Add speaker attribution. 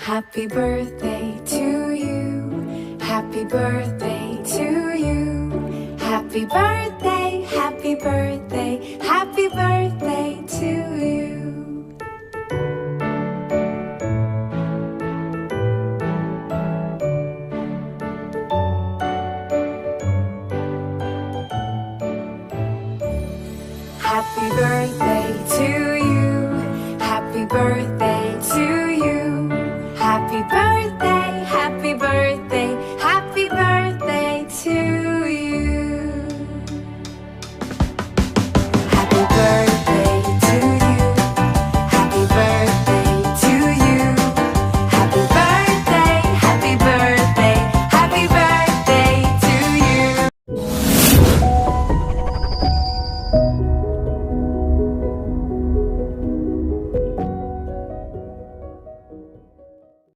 Speaker 1: Happy birthday to you. Happy birthday to you. Happy birthday, happy birthday, happy birthday to you. Happy birthday to you. Happy birthday to you. Happy birthday.